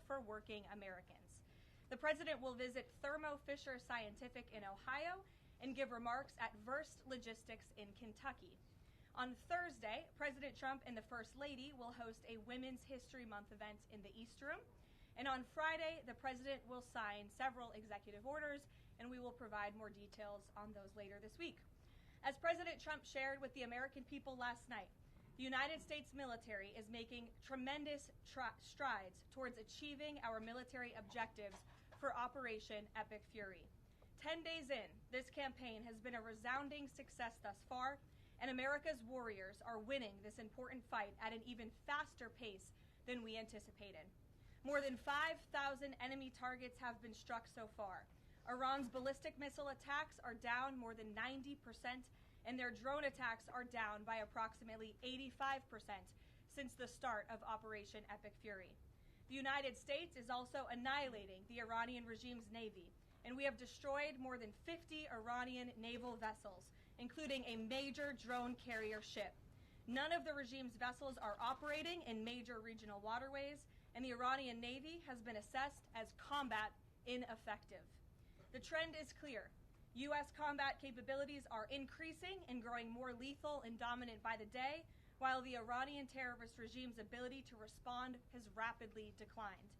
for working Americans. The president will visit Thermo Fisher Scientific in Ohio and give remarks at Verst Logistics in Kentucky. On Thursday, President Trump and the First Lady will host a Women's History Month event in the East Room. And on Friday, the president will sign several executive orders, and we will provide more details on those later this week. As President Trump shared with the American people last night, the United States military is making tremendous strides towards achieving our military objectives for Operation Epic Fury. 10 days in, this campaign has been a resounding success thus far, and America's warriors are winning this important fight at an even faster pace than we anticipated. More than 5,000 enemy targets have been struck so far. Iran's ballistic missile attacks are down more than 90%, and their drone attacks are down by approximately 85% since the start of Operation Epic Fury. The United States is also annihilating the Iranian regime's navy, and we have destroyed more than 50 Iranian naval vessels, including a major drone carrier ship. None of the regime's vessels are operating in major regional waterways, and the Iranian Navy has been assessed as combat ineffective. The trend is clear. U.S. combat capabilities are increasing and growing more lethal and dominant by the day, while the Iranian terrorist regime's ability to respond has rapidly declined.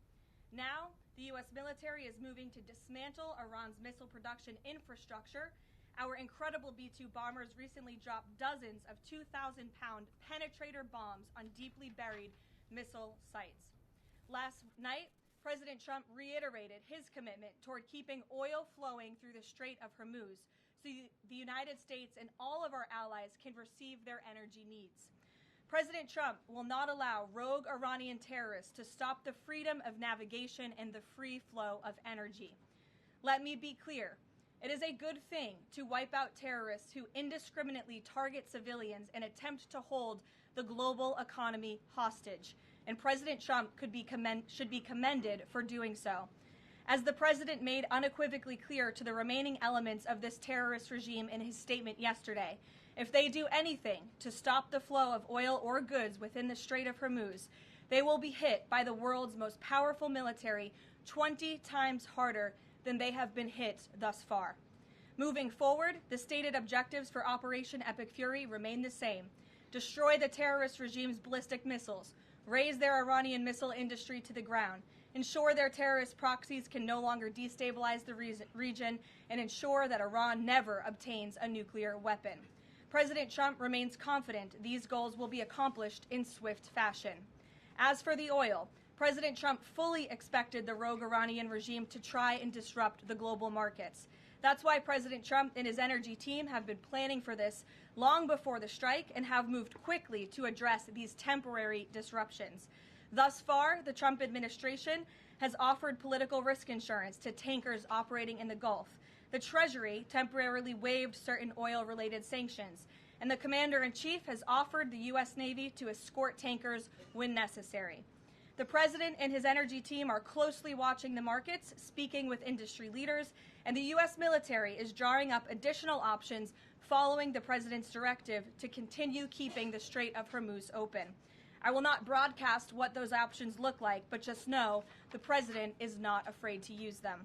Now, the U.S. military is moving to dismantle Iran's missile production infrastructure. Our incredible B-2 bombers recently dropped dozens of 2,000-pound penetrator bombs on deeply buried missile sites. Last night, President Trump reiterated his commitment toward keeping oil flowing through the Strait of Hormuz so the United States and all of our allies can receive their energy needs. President Trump will not allow rogue Iranian terrorists to stop the freedom of navigation and the free flow of energy. Let me be clear. It is a good thing to wipe out terrorists who indiscriminately target civilians and attempt to hold the global economy hostage, and President Trump should be commended for doing so. As the president made unequivocally clear to the remaining elements of this terrorist regime in his statement yesterday, if they do anything to stop the flow of oil or goods within the Strait of Hormuz, they will be hit by the world's most powerful military 20 times harder than they have been hit thus far. Moving forward, the stated objectives for Operation Epic Fury remain the same: destroy the terrorist regime's ballistic missiles, raise their Iranian missile industry to the ground, ensure their terrorist proxies can no longer destabilize the region, and ensure that Iran never obtains a nuclear weapon. President Trump remains confident these goals will be accomplished in swift fashion. As for the oil, President Trump fully expected the rogue Iranian regime to try and disrupt the global markets. That's why President Trump and his energy team have been planning for this long before the strike and have moved quickly to address these temporary disruptions. Thus far, the Trump administration has offered political risk insurance to tankers operating in the Gulf. The Treasury temporarily waived certain oil-related sanctions, and the Commander-in-Chief has offered the U.S. Navy to escort tankers when necessary. The President and his energy team are closely watching the markets, speaking with industry leaders, and the U.S. military is drawing up additional options following the President's directive to continue keeping the Strait of Hormuz open. I will not broadcast what those options look like, but just know the President is not afraid to use them.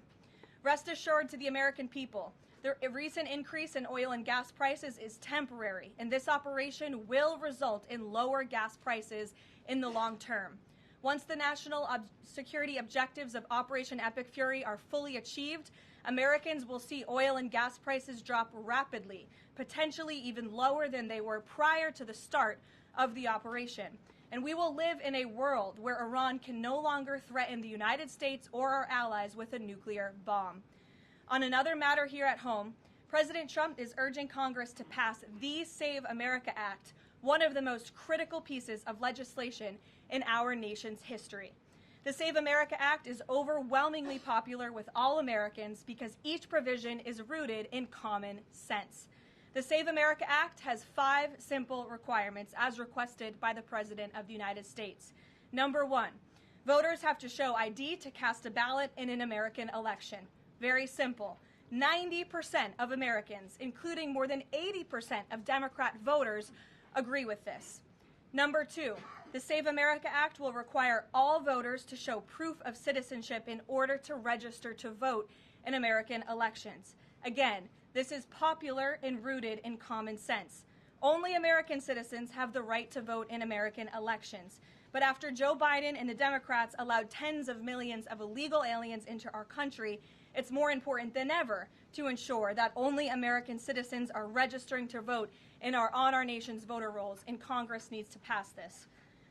Rest assured to the American people, the recent increase in oil and gas prices is temporary, and this operation will result in lower gas prices in the long term. Once the national security objectives of Operation Epic Fury are fully achieved, Americans will see oil and gas prices drop rapidly, potentially even lower than they were prior to the start of the operation. And we will live in a world where Iran can no longer threaten the United States or our allies with a nuclear bomb. On another matter here at home, President Trump is urging Congress to pass the Save America Act, one of the most critical pieces of legislation in our nation's history. The Save America Act is overwhelmingly popular with all Americans because each provision is rooted in common sense. The Save America Act has 5 simple requirements as requested by the President of the United States. Number 1, voters have to show ID to cast a ballot in an American election. Very simple. 90% of Americans, including more than 80% of Democrat voters, agree with this. Number 2, The Save America Act will require all voters to show proof of citizenship in order to register to vote in American elections. Again, this is popular and rooted in common sense. Only American citizens have the right to vote in American elections. But after Joe Biden and the Democrats allowed tens of millions of illegal aliens into our country, it's more important than ever to ensure that only American citizens are registering to vote on our nation's voter rolls, and Congress needs to pass this.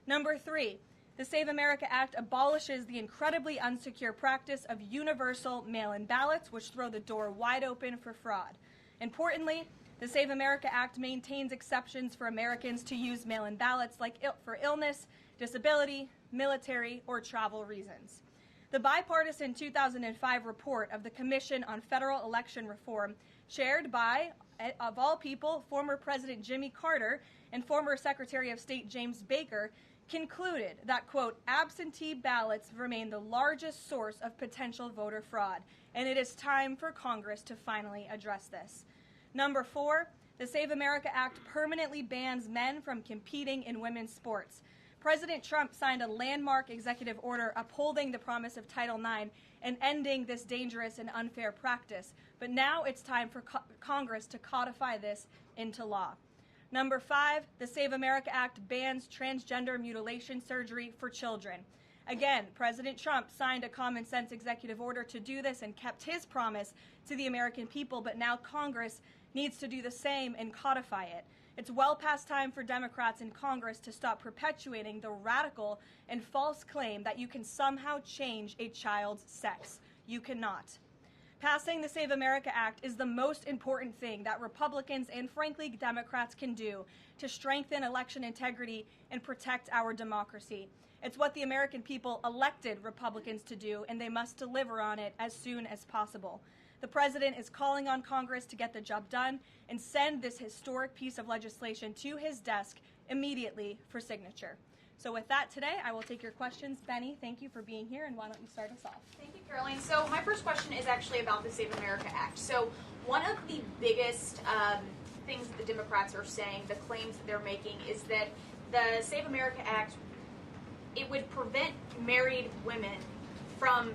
Number 3, the Save America Act abolishes the incredibly unsecure practice of universal mail-in ballots, which throw the door wide open for fraud. Importantly, the Save America Act maintains exceptions for Americans to use mail-in ballots for illness, disability, military, or travel reasons. The bipartisan 2005 report of the Commission on Federal Election Reform, chaired by, of all people, former President Jimmy Carter and former Secretary of State James Baker, concluded that, quote, absentee ballots remain the largest source of potential voter fraud, and it is time for Congress to finally address this. Number 4, the Save America Act permanently bans men from competing in women's sports. President Trump signed a landmark executive order upholding the promise of Title IX and ending this dangerous and unfair practice. But now it's time for Congress to codify this into law. Number 5, the Save America Act bans transgender mutilation surgery for children. Again, President Trump signed a common sense executive order to do this and kept his promise to the American people, but now Congress needs to do the same and codify it. It's well past time for Democrats in Congress to stop perpetuating the radical and false claim that you can somehow change a child's sex. You cannot. Passing the Save America Act is the most important thing that Republicans and, frankly, Democrats can do to strengthen election integrity and protect our democracy. It's what the American people elected Republicans to do, and they must deliver on it as soon as possible. The president is calling on Congress to get the job done and send this historic piece of legislation to his desk immediately for signature. So with that today, I will take your questions. Benny, thank you for being here, and why don't you start us off? Thank you, Karoline. So my first question is actually about the Save America Act. So one of the biggest things that the Democrats are saying, the claims that they're making, is that the Save America Act, it would prevent married women from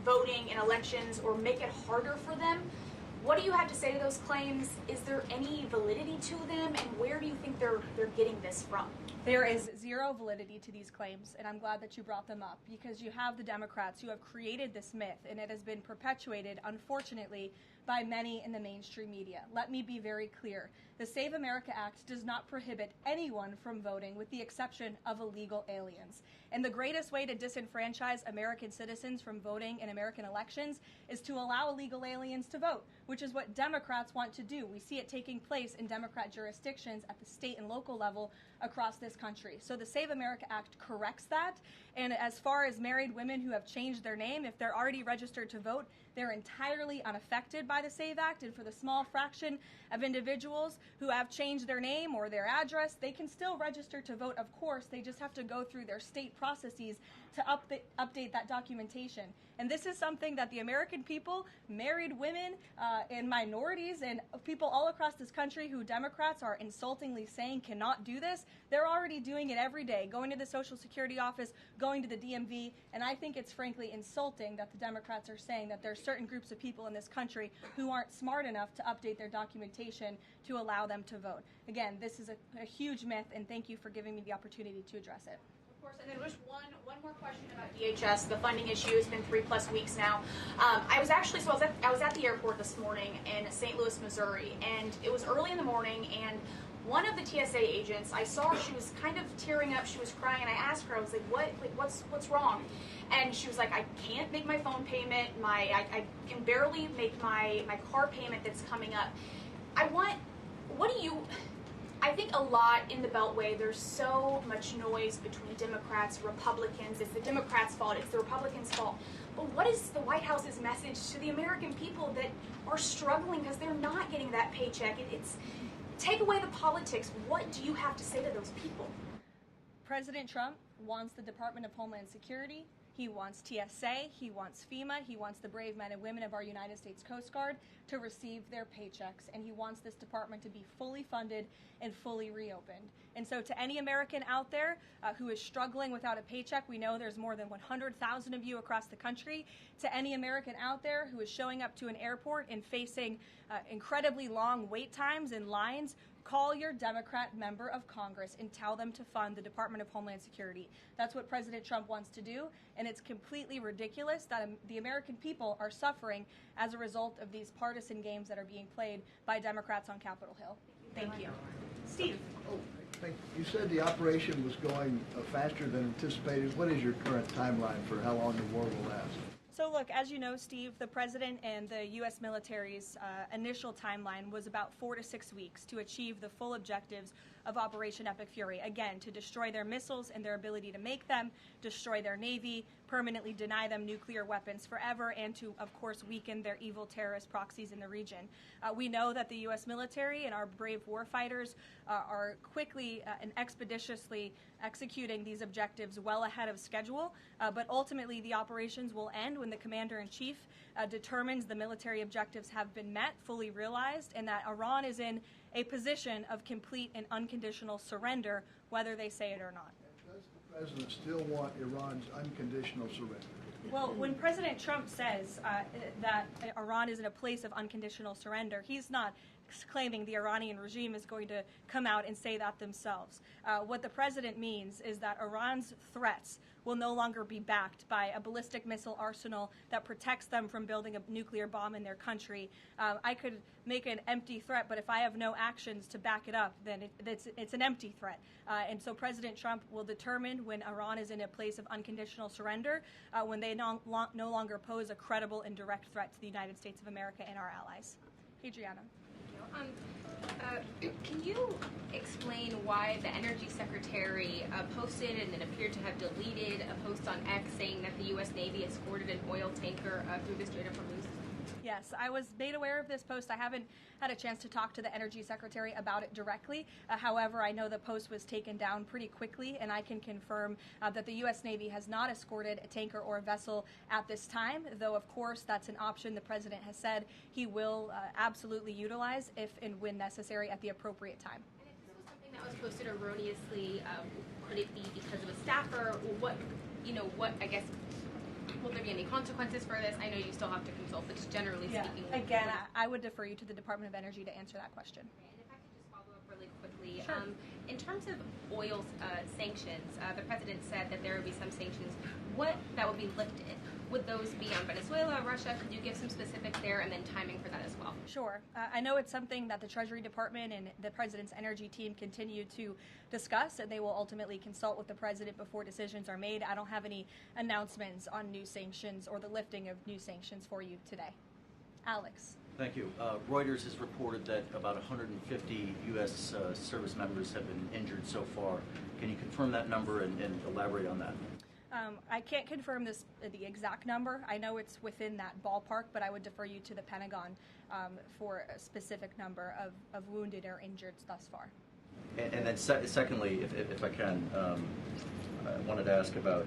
voting in elections or make it harder for them. What do you have to say to those claims? Is there any validity to them, and where do you think they're getting this from? There is zero validity to these claims, and I'm glad that you brought them up, because you have the Democrats who have created this myth, and it has been perpetuated, unfortunately, by many in the mainstream media. Let me be very clear. The Save America Act does not prohibit anyone from voting, with the exception of illegal aliens. And the greatest way to disenfranchise American citizens from voting in American elections is to allow illegal aliens to vote, which is what Democrats want to do. We see it taking place in Democrat jurisdictions at the state and local level across this country. So the Save America Act corrects that. And as far as married women who have changed their name, if they're already registered to vote, they're entirely unaffected by the SAVE Act. And for the small fraction of individuals who have changed their name or their address, they can still register to vote, of course. They just have to go through their state processes to update that documentation. And this is something that the American people, married women, and minorities, and people all across this country who Democrats are insultingly saying cannot do this, they're already doing it every day, going to the Social Security office, going to the DMV, and I think it's frankly insulting that the Democrats are saying that there are certain groups of people in this country who aren't smart enough to update their documentation to allow them to vote. Again, this is a huge myth, and thank you for giving me the opportunity to address it. Of course, and then just one more question about DHS. The funding issue has been 3+ weeks now. I was at the airport this morning in St. Louis, Missouri, and it was early in the morning, and one of the TSA agents, I saw her, she was kind of tearing up, she was crying, and I asked her, I was like, what's wrong? And she was like, I can't make my phone payment, I can barely make my car payment that's coming up. I think a lot in the Beltway, there's so much noise between Democrats, Republicans. It's the Democrats' fault, it's the Republicans' fault. But what is the White House's message to the American people that are struggling because they're not getting that paycheck? It's take away the politics. What do you have to say to those people? President Trump wants the Department of Homeland Security. He wants TSA, he wants FEMA, he wants the brave men and women of our United States Coast Guard to receive their paychecks, and he wants this department to be fully funded and fully reopened. And so to any American out there who is struggling without a paycheck, we know there's more than 100,000 of you across the country. To any American out there who is showing up to an airport and facing incredibly long wait times and lines, call your Democrat member of Congress and tell them to fund the Department of Homeland Security. That's what President Trump wants to do, and it's completely ridiculous that the American people are suffering as a result of these partisan games that are being played by Democrats on Capitol Hill. Thank you. Steve. You said the operation was going faster than anticipated. What is your current timeline for how long the war will last? So look, as you know, Steve, the president and the U.S. military's initial timeline was about 4 to 6 weeks to achieve the full objectives of Operation Epic Fury. Again, to destroy their missiles and their ability to make them, destroy their Navy, permanently deny them nuclear weapons forever, and to, of course, weaken their evil terrorist proxies in the region. We know that the U.S. military and our brave warfighters are quickly and expeditiously executing these objectives well ahead of schedule, but ultimately the operations will end when the commander-in-chief determines the military objectives have been met, fully realized, and that Iran is in a position of complete and unconditional surrender, whether they say it or not. Does the president still want Iran's unconditional surrender? Well, when President Trump says that Iran is in a place of unconditional surrender, he's not claiming the Iranian regime is going to come out and say that themselves. What the president means is that Iran's threats will no longer be backed by a ballistic missile arsenal that protects them from building a nuclear bomb in their country. I could make an empty threat, but if I have no actions to back it up, then it's an empty threat. And so President Trump will determine when Iran is in a place of unconditional surrender, when they no longer pose a credible and direct threat to the United States of America and our allies. Adriana. Can you explain why the Energy Secretary posted and then appeared to have deleted a post on X saying that the U.S. Navy escorted an oil tanker through the Strait of Hormuz? Yes, I was made aware of this post. I haven't had a chance to talk to the Energy Secretary about it directly. However, I know the post was taken down pretty quickly, and I can confirm that the U.S. Navy has not escorted a tanker or a vessel at this time, though, of course, that's an option the President has said he will absolutely utilize if and when necessary at the appropriate time. And if this was something that was posted erroneously, could it be because of a staffer? Will there be any consequences for this? I know you still have to consult, but just generally speaking. Again, I would defer you to the Department of Energy to answer that question. Okay, and if I could just follow up really quickly. Sure. In terms of oil sanctions, the president said that there would be some sanctions that would be lifted. Would those be on Venezuela, Russia? Could you give some specifics there and then timing for that as well? Sure. I know it's something that the Treasury Department and the President's energy team continue to discuss, and they will ultimately consult with the President before decisions are made. I don't have any announcements on new sanctions or the lifting of new sanctions for you today. Alex. Thank you. Reuters has reported that about 150 U.S. Service members have been injured so far. Can you confirm that number and elaborate on that? I can't confirm the exact number. I know it's within that ballpark, but I would defer you to the Pentagon for a specific number of wounded or injured thus far. And then secondly, if I can, I wanted to ask about,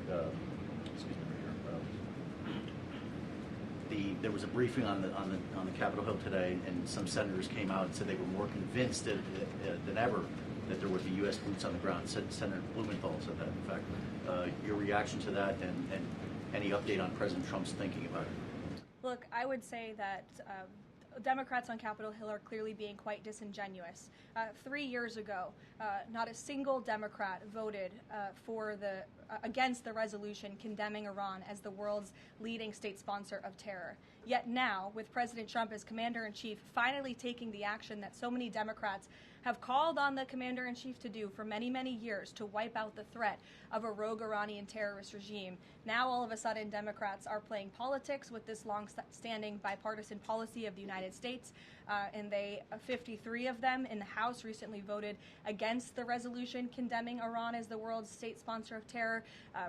there was a briefing on the Capitol Hill today, and some senators came out and said they were more convinced than ever that there would be U.S. boots on the ground. Senator Blumenthal said that, in fact. Your reaction to that and any update on President Trump's thinking about it? Look, I would say that Democrats on Capitol Hill are clearly being quite disingenuous. 3 years ago, not a single Democrat voted against the resolution condemning Iran as the world's leading state sponsor of terror. Yet now, with President Trump as commander-in-chief finally taking the action that so many Democrats have called on the commander-in-chief to do for many, many years to wipe out the threat of a rogue Iranian terrorist regime, now all of a sudden Democrats are playing politics with this long-standing bipartisan policy of the United States, and 53 of them in the House recently voted against the resolution condemning Iran as the world's state sponsor of terror.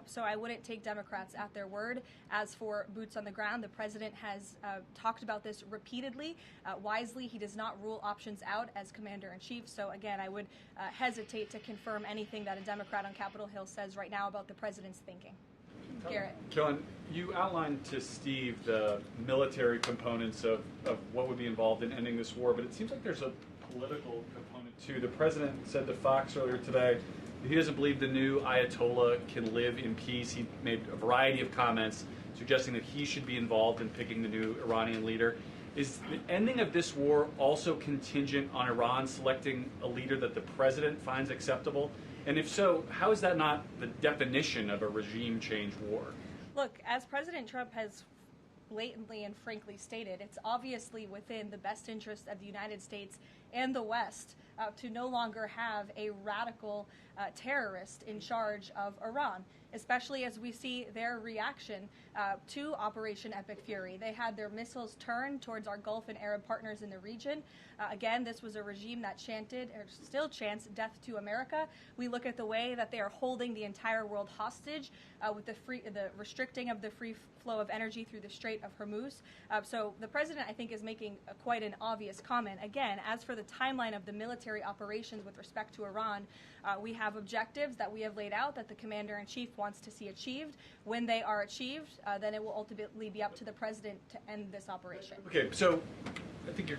So I wouldn't take Democrats at their word. As for boots on the ground, the president has talked about this repeatedly. Wisely, he does not rule options out as commander-in-chief. So again, I would hesitate to confirm anything that a Democrat on Capitol Hill says right now about the president's thinking. Garrett. Karoline, you outlined to Steve the military components of what would be involved in ending this war, but it seems like there's a political component too. The president said to Fox earlier today that he doesn't believe the new Ayatollah can live in peace. He made a variety of comments suggesting that he should be involved in picking the new Iranian leader. Is the ending of this war also contingent on Iran selecting a leader that the president finds acceptable? And if so, how is that not the definition of a regime change war? Look, as President Trump has blatantly and frankly stated, it's obviously within the best interest of the United States and the West to no longer have a radical terrorist in charge of Iran, especially as we see their reaction to Operation Epic Fury. They had their missiles turned towards our Gulf and Arab partners in the region. Again, this was a regime that chanted, or still chants, death to America. We look at the way that they are holding the entire world hostage with the restricting of the free flow of energy through the Strait of Hormuz. So the president, I think, is making quite an obvious comment. Again, as for the timeline of the military operations with respect to Iran, we have objectives that we have laid out that the commander-in-chief wants to see achieved. When they are achieved, then it will ultimately be up to the president to end this operation. Okay, so I think you're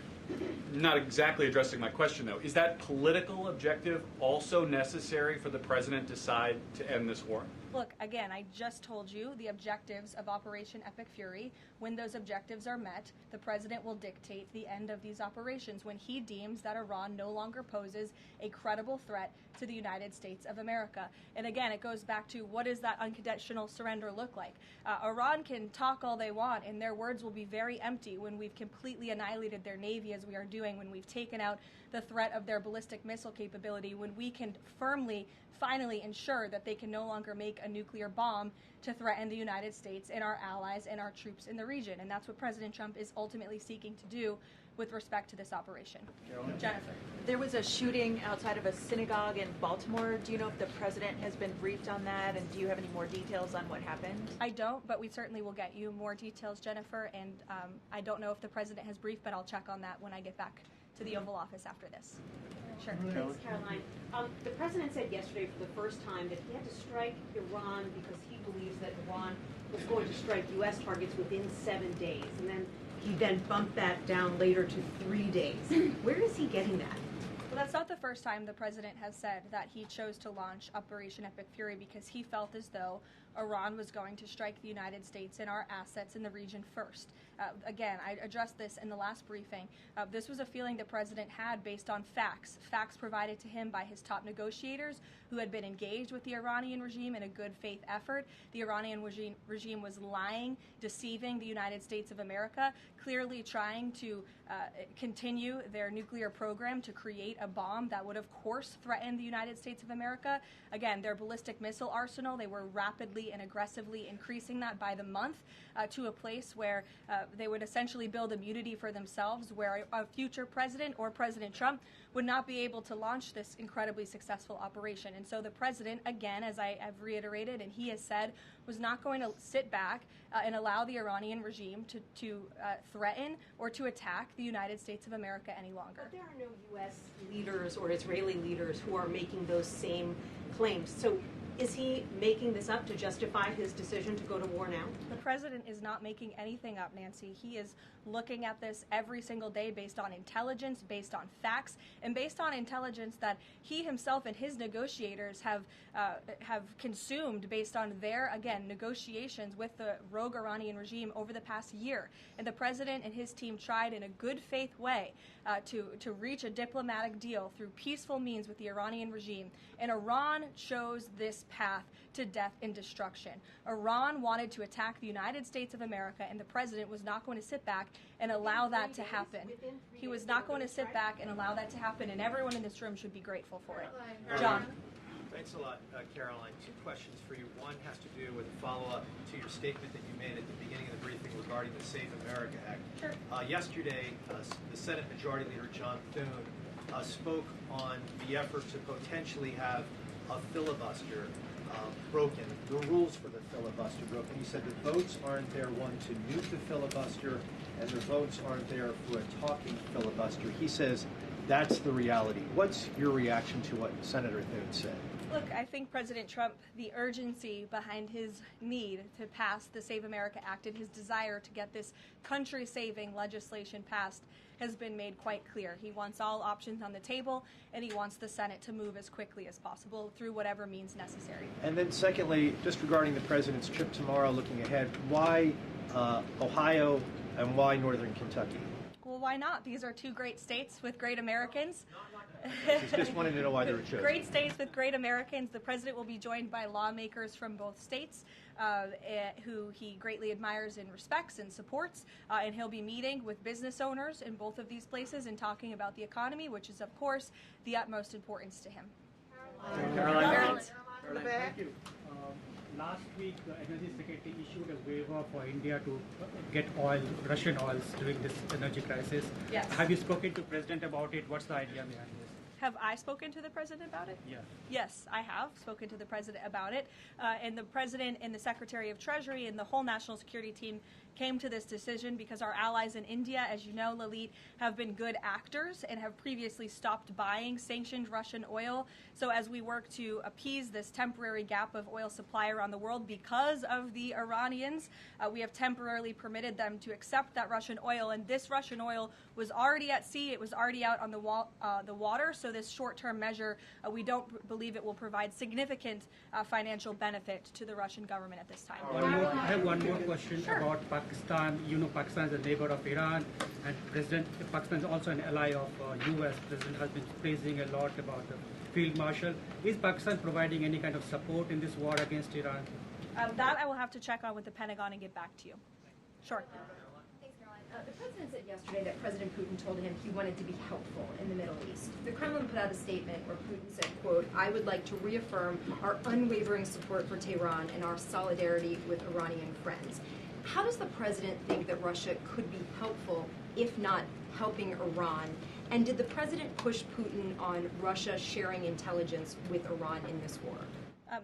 not exactly addressing my question, though. Is that political objective also necessary for the president to decide to end this war? Look, again, I just told you the objectives of Operation Epic Fury. When those objectives are met, the president will dictate the end of these operations when he deems that Iran no longer poses a credible threat to the United States of America. And again, it goes back to what does that unconditional surrender look like? Iran can talk all they want, and their words will be very empty when we've completely annihilated their navy as we are doing, when we've taken out the threat of their ballistic missile capability, when we can firmly, finally ensure that they can no longer make a nuclear bomb to threaten the United States and our allies and our troops in the region. And that's what President Trump is ultimately seeking to do with respect to this operation. Jennifer. There was a shooting outside of a synagogue in Baltimore. Do you know if the president has been briefed on that, and do you have any more details on what happened? I don't, but we certainly will get you more details, Jennifer, and I don't know if the president has briefed, but I'll check on that when I get back to the Oval Office after this. Sure. Thanks, Karoline. The president said yesterday for the first time that he had to strike Iran because he believes that Iran was going to strike U.S. targets within 7 days. And then he bumped that down later to 3 days. Where is he getting that? Well, that's not the first time the president has said that he chose to launch Operation Epic Fury because he felt as though Iran was going to strike the United States and our assets in the region first. Again, I addressed this in the last briefing. This was a feeling the president had based on facts provided to him by his top negotiators who had been engaged with the Iranian regime in a good faith effort. The Iranian regime was lying, deceiving the United States of America, clearly trying to continue their nuclear program to create a bomb that would, of course, threaten the United States of America. Again, their ballistic missile arsenal, they were rapidly and aggressively increasing that by the month to a place where they would essentially build immunity for themselves, where a future president or President Trump would not be able to launch this incredibly successful operation. And so the president, again, as I have reiterated and he has said, was not going to sit back and allow the Iranian regime to threaten or to attack the United States of America any longer. But there are no U.S. leaders or Israeli leaders who are making those same claims. So is he making this up to justify his decision to go to war now? The president is not making anything up, Nancy. He is looking at this every single day based on intelligence, based on facts, and based on intelligence that he himself and his negotiators have consumed based on their, again, negotiations with the rogue Iranian regime over the past year. And the president and his team tried in a good faith way to reach a diplomatic deal through peaceful means with the Iranian regime. And Iran chose this path to death and destruction. Iran wanted to attack the United States of America, and the president was not going to sit back and allow that to happen. He was not going to sit back and allow that to happen, and everyone in this room should be grateful for it. John. Thanks a lot, Karoline. Two questions for you. One has to do with a follow-up to your statement that you made at the beginning of the briefing regarding the Safe America Act. Sure. Yesterday, the Senate Majority Leader John Thune spoke on the effort to potentially have a filibuster broken, the rules for the filibuster broken. He said the votes aren't there, one, to nuke the filibuster, and the votes aren't there for a talking filibuster. He says that's the reality. What's your reaction to what Senator Thune said? Look, I think President Trump, the urgency behind his need to pass the Save America Act and his desire to get this country-saving legislation passed has been made quite clear. He wants all options on the table, and he wants the Senate to move as quickly as possible through whatever means necessary. And then secondly, just regarding the president's trip tomorrow, looking ahead, why Ohio and why Northern Kentucky? Well, why not? These are two great states with great Americans. Just wanted to know why they were chosen. Great states with great Americans. The president will be joined by lawmakers from both states who he greatly admires and respects and supports. And he'll be meeting with business owners in both of these places and talking about the economy, which is, of course, the utmost importance to him. Caroline. Thank you. Last week, the Energy Secretary issued a waiver for India to get oil, Russian oils, during this energy crisis. Yes. Have you spoken to the President about it? What's the idea behind this? Have I spoken to the president about it? Yeah. Yes, I have spoken to the president about it. And the president and the Secretary of Treasury and the whole national security team came to this decision because our allies in India, as you know, Leavitt, have been good actors and have previously stopped buying sanctioned Russian oil. So as we work to appease this temporary gap of oil supply around the world because of the Iranians, we have temporarily permitted them to accept that Russian oil. And this Russian oil was already at sea. It was already out on the water. So this short-term measure, we don't believe it will provide significant financial benefit to the Russian government at this time. I have one more question about Pakistan. You know, Pakistan is a neighbor of Iran, and Pakistan is also an ally of U.S. President has been praising a lot about the field marshal. Is Pakistan providing any kind of support in this war against Iran? That I will have to check on with the Pentagon and get back to you. Sure. Thanks, Caroline. The president said yesterday that President Putin told him he wanted to be helpful in the Middle East. The Kremlin put out a statement where Putin said, quote, "I would like to reaffirm our unwavering support for Tehran and our solidarity with Iranian friends." How does the president think that Russia could be helpful, if not helping Iran? And did the president push Putin on Russia sharing intelligence with Iran in this war?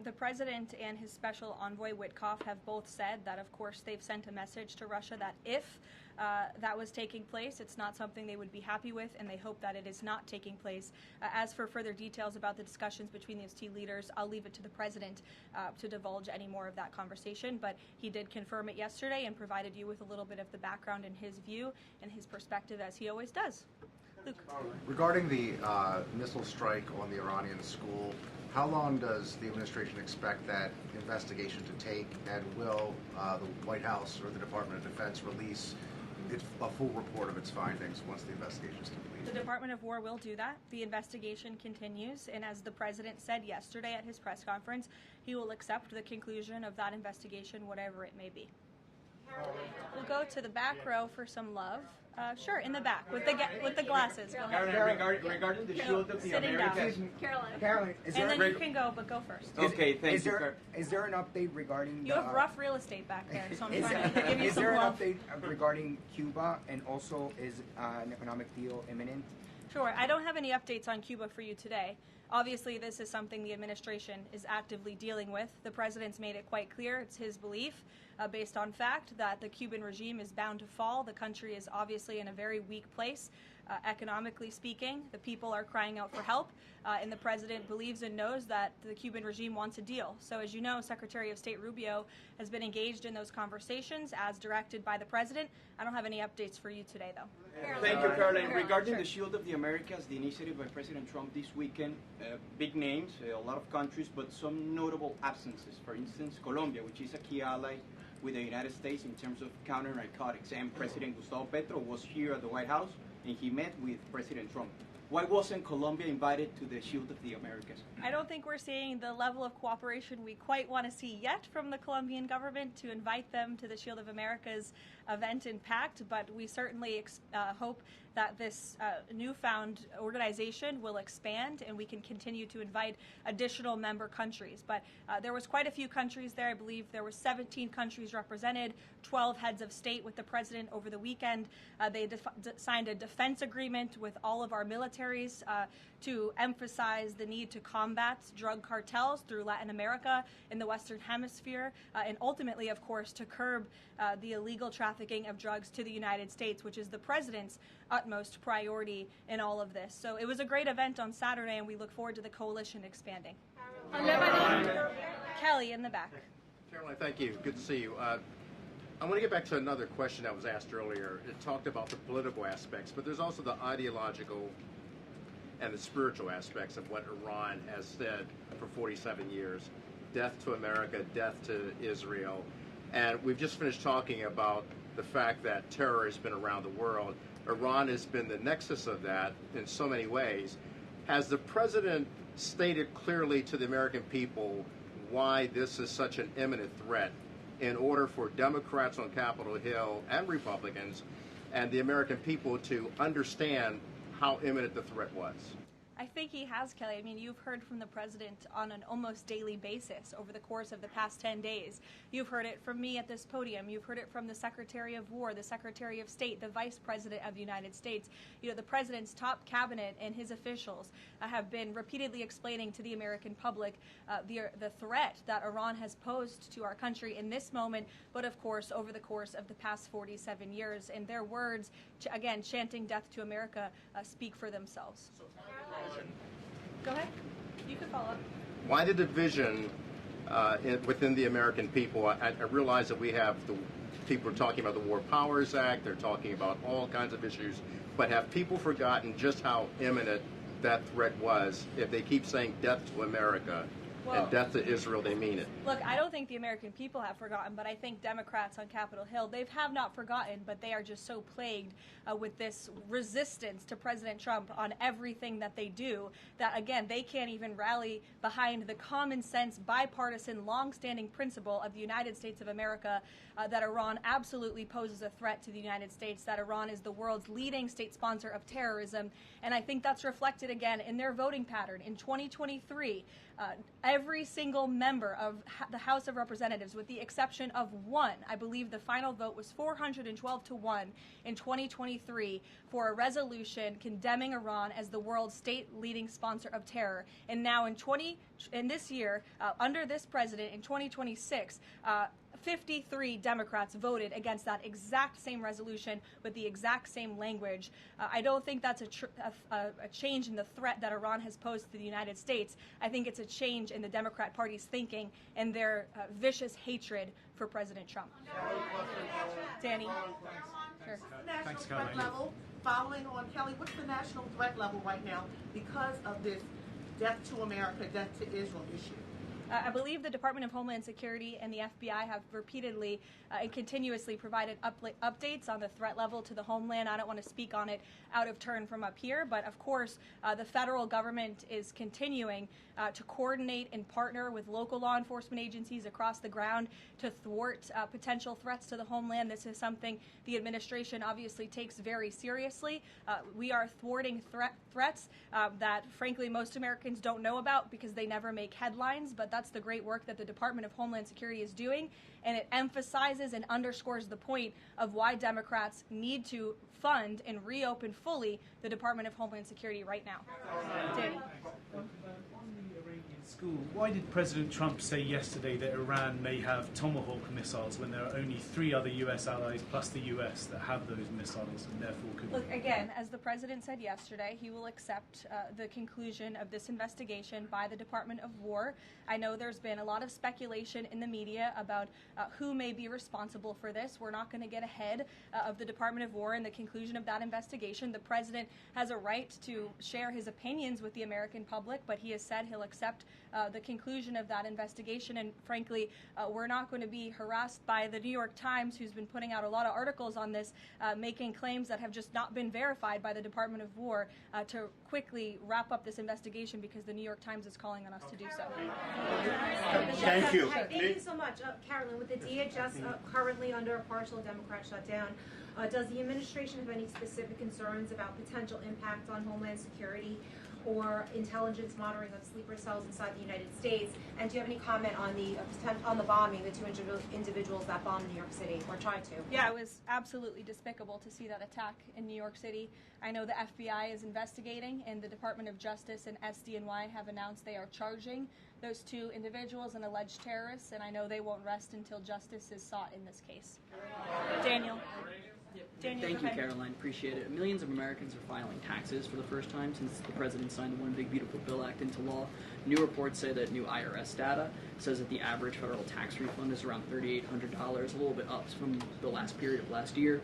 The president and his special envoy Witkoff have both said that, of course, they've sent a message to Russia that if that was taking place, it's not something they would be happy with, and they hope that it is not taking place. As for further details about the discussions between these two leaders, I'll leave it to the president to divulge any more of that conversation, but he did confirm it yesterday and provided you with a little bit of the background and his view and his perspective, as he always does. Luke. Regarding the missile strike on the Iranian school, how long does the administration expect that investigation to take, and will the White House or the Department of Defense release a full report of its findings once the investigation is complete? The Department of War will do that. The investigation continues, and as the president said yesterday at his press conference, he will accept the conclusion of that investigation, whatever it may be. We'll go to the back row for some love. Sure, in the back with the glasses. Go ahead. Regarding the shield of the Sitting Americas. Caroline, and then you can go, but go first. Okay, thank you. Is there an update regarding? You have rough real estate back there, so I'm trying to give you is some there an love. update regarding Cuba, and also is an economic deal imminent? Sure. I don't have any updates on Cuba for you today. Obviously, this is something the administration is actively dealing with. The president's made it quite clear, it's his belief, based on fact, that the Cuban regime is bound to fall. The country is obviously in a very weak place, economically speaking. The people are crying out for help, and the president believes and knows that the Cuban regime wants a deal. So as you know, Secretary of State Rubio has been engaged in those conversations as directed by the president. I don't have any updates for you today, though. Thank you, Caroline. Regarding the Shield of the Americas, the initiative by President Trump this weekend, big names, a lot of countries, but some notable absences. For instance, Colombia, which is a key ally with the United States in terms of counter-narcotics. And President Gustavo Petro was here at the White House, and he met with President Trump. Why wasn't Colombia invited to the Shield of the Americas? I don't think we're seeing the level of cooperation we quite want to see yet from the Colombian government to invite them to the Shield of America's event in Pact, but we certainly hope that this newfound organization will expand and we can continue to invite additional member countries. But there was quite a few countries there. I believe there were 17 countries represented, 12 heads of state with the president over the weekend. They signed a defense agreement with all of our militaries to emphasize the need to combat drug cartels through Latin America in the Western Hemisphere, and ultimately, of course, to curb the illegal trafficking of drugs to the United States, which is the president's utmost priority in all of this. So it was a great event on Saturday, and we look forward to the coalition expanding. Kelly in the back. Caroline, thank you. Good to see you. I want to get back to another question that was asked earlier. It talked about the political aspects, but there's also the ideological and the spiritual aspects of what Iran has said for 47 years. Death to America, death to Israel. And we've just finished talking about the fact that terror has been around the world. Iran has been the nexus of that in so many ways. Has the president stated clearly to the American people why this is such an imminent threat in order for Democrats on Capitol Hill and Republicans and the American people to understand how imminent the threat was? I think he has, Kelly. I mean, you've heard from the president on an almost daily basis over the course of the past 10 days. You've heard it from me at this podium. You've heard it from the Secretary of War, the Secretary of State, the Vice President of the United States. You know, the president's top cabinet and his officials have been repeatedly explaining to the American public the threat that Iran has posed to our country in this moment, but of course over the course of the past 47 years. And their words, again, chanting death to America, speak for themselves. Go ahead. You can follow up. Why the division within the American people? I realize that we have the people are talking about the War Powers Act. They're talking about all kinds of issues. But have people forgotten just how imminent that threat was? If they keep saying death to America and death to Israel, they mean it. Look, I don't think the American people have forgotten, but I think Democrats on Capitol Hill, they have not forgotten, but they are just so plagued with this resistance to President Trump on everything that they do that, again, they can't even rally behind the common sense, bipartisan, long-standing principle of the United States of America that Iran absolutely poses a threat to the United States, that Iran is the world's leading state sponsor of terrorism. And I think that's reflected, again, in their voting pattern. In 2023, every single member of the House of Representatives, with the exception of one, I believe the final vote was 412 to 1 in 2023 for a resolution condemning Iran as the world's state leading sponsor of terror. And now in this year, under this president, in 2026, 53 Democrats voted against that exact same resolution with the exact same language. I don't think that's a change in the threat that Iran has posed to the United States. I think it's a change in the Democrat Party's thinking and their vicious hatred for President Trump. Danny? Sure. National threat level, following on Kelly, what's the national threat level right now because of this death to America, death to Israel issue? I believe the Department of Homeland Security and the FBI have repeatedly and continuously provided updates on the threat level to the homeland. I don't want to speak on it out of turn from up here, but of course the federal government is continuing to coordinate and partner with local law enforcement agencies across the ground to thwart potential threats to the homeland. This is something the administration obviously takes very seriously. We are thwarting threats that, frankly, most Americans don't know about because they never make headlines, but that's the great work that the Department of Homeland Security is doing, and it emphasizes and underscores the point of why Democrats need to fund and reopen fully the Department of Homeland Security right now. Danny. School. Why did President Trump say yesterday that Iran may have Tomahawk missiles when there are only 3 other U.S. allies plus the U.S. that have those missiles and therefore could... Look, again, as the president said yesterday, he will accept the conclusion of this investigation by the Department of War. I know there's been a lot of speculation in the media about who may be responsible for this. We're not going to get ahead of the Department of War and the conclusion of that investigation. The president has a right to share his opinions with the American public, but he has said he'll accept the conclusion of that investigation. And frankly, we're not going to be harassed by the New York Times, who's been putting out a lot of articles on this, making claims that have just not been verified by the Department of War, to quickly wrap up this investigation because the New York Times is calling on us to do so. Thank you. Hi, thank you so much. Caroline, with the DHS currently under a partial Democrat shutdown, does the administration have any specific concerns about potential impact on Homeland Security or intelligence monitoring of sleeper cells inside the United States? And do you have any comment on the bombing, the 2 individuals that bombed New York City or tried to? Yeah, it was absolutely despicable to see that attack in New York City. I know the FBI is investigating, and the Department of Justice and SDNY have announced they are charging those 2 individuals and alleged terrorists, and I know they won't rest until justice is sought in this case. Daniel. Daniel, Thank go you, ahead. Caroline. Appreciate it. Millions of Americans are filing taxes for the first time since the president signed the One Big Beautiful Bill Act into law. New reports say that new IRS data says that the average federal tax refund is around $3,800, a little bit up from the last period of last year.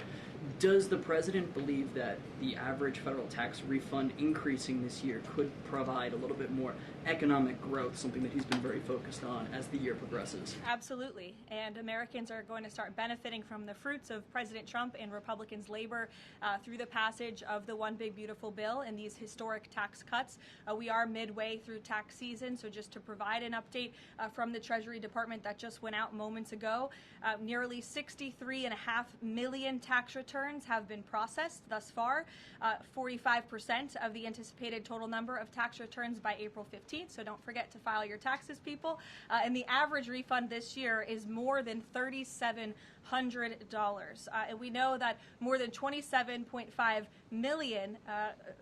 Does the president believe that the average federal tax refund increasing this year could provide a little bit more economic growth, something that he's been very focused on as the year progresses? Absolutely. And Americans are going to start benefiting from the fruits of President Trump and Republicans' labor through the passage of the One Big Beautiful Bill and these historic tax cuts. We are midway through tax season, so just to provide an update from the Treasury Department that just went out moments ago, nearly 63.5 million tax returns have been processed thus far, 45% of the anticipated total number of tax returns by April 15th, so don't forget to file your taxes, people. And the average refund this year is more than $3,700. And we know that more than 27.5 million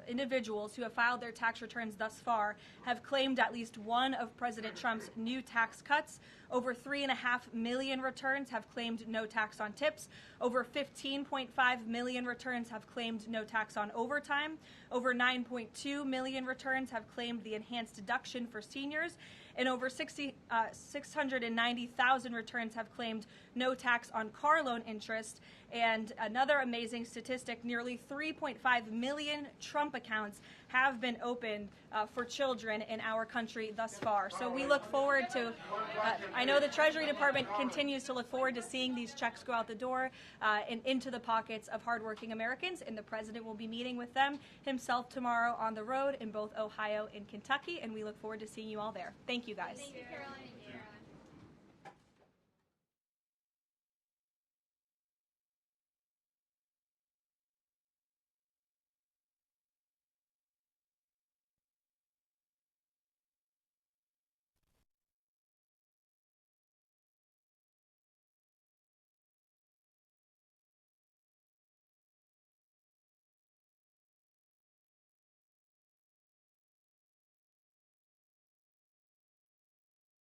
individuals who have filed their tax returns thus far have claimed at least one of President Trump's new tax cuts. Over 3.5 million returns have claimed no tax on tips. Over 15.5 million returns have claimed no tax on overtime. Over 9.2 million returns have claimed the enhanced deduction for seniors. And over 690,000 returns have claimed no tax on car loan interest. And another amazing statistic, nearly 3.5 million Trump accounts have been opened for children in our country thus far. So we look forward to, I know the Treasury Department continues to look forward to seeing these checks go out the door and into the pockets of hardworking Americans. And the president will be meeting with them himself tomorrow on the road in both Ohio and Kentucky. And we look forward to seeing you all there. Thank you, guys. Thank you, Caroline.